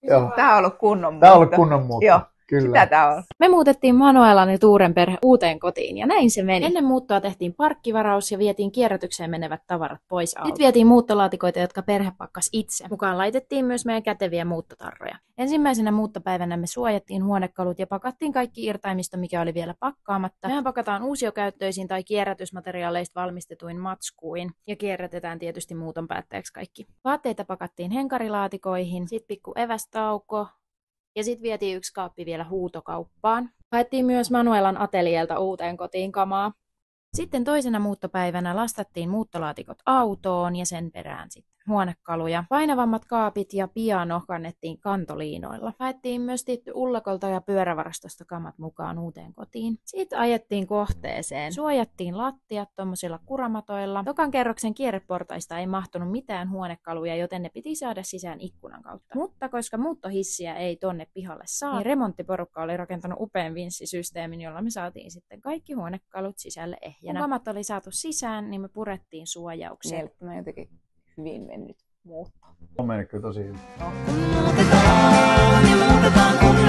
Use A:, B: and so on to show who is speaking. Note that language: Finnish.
A: Joo.
B: Tää on ollut kunnon muutto.
A: Tää on ollut kunnon muutto.
B: Joo.
A: Kyllä.
B: Sitä tää on.
C: Me muutettiin Manuelan ja Tuuren perhe uuteen kotiin ja näin se meni. Ennen muuttoa tehtiin parkkivaraus ja vietiin kierrätykseen menevät tavarat pois alta. Sitten vietiin muuttolaatikoita, jotka perhe pakkas itse. Mukaan laitettiin myös meidän käteviä muuttotarroja. Ensimmäisenä muuttopäivänä me suojattiin huonekalut ja pakattiin kaikki irtaimisto, mikä oli vielä pakkaamatta. Mehän pakataan uusiokäyttöisiin tai kierrätysmateriaaleista valmistetuin matskuin ja kierrätetään tietysti muuton päätteeksi kaikki. Vaatteita pakattiin henkarilaatikoihin, sit pikku evästauko. Ja sitten vietiin yksi kaappi vielä huutokauppaan. Haettiin myös Manuelan atelielta uuteen kotiin kamaa. Sitten toisena muuttopäivänä lastattiin muuttolaatikot autoon ja sen perään sitten huonekaluja. Painavammat kaapit ja piano kannettiin kantoliinoilla. Haettiin myös tietty ullakolta ja pyörävarastosta kamat mukaan uuteen kotiin. Sitten ajettiin kohteeseen. Suojattiin lattiat tommosilla kuramatoilla. Tokan kerroksen kierreportaista ei mahtunut mitään huonekaluja, joten ne piti saada sisään ikkunan kautta. Mutta koska muuttohissiä ei tonne pihalle saa, niin remonttiporukka oli rakentanut upean vinssisysteemin, jolla me saatiin sitten kaikki huonekalut sisälle ehjänä. Kun kamat oli saatu sisään, niin me purettiin suojaukset.
B: Mielestäni jotenkin hyvin mennyt muutto.
A: On mennyt kyllä tosi hyvin.
D: Muutetaan ja muutetaan kun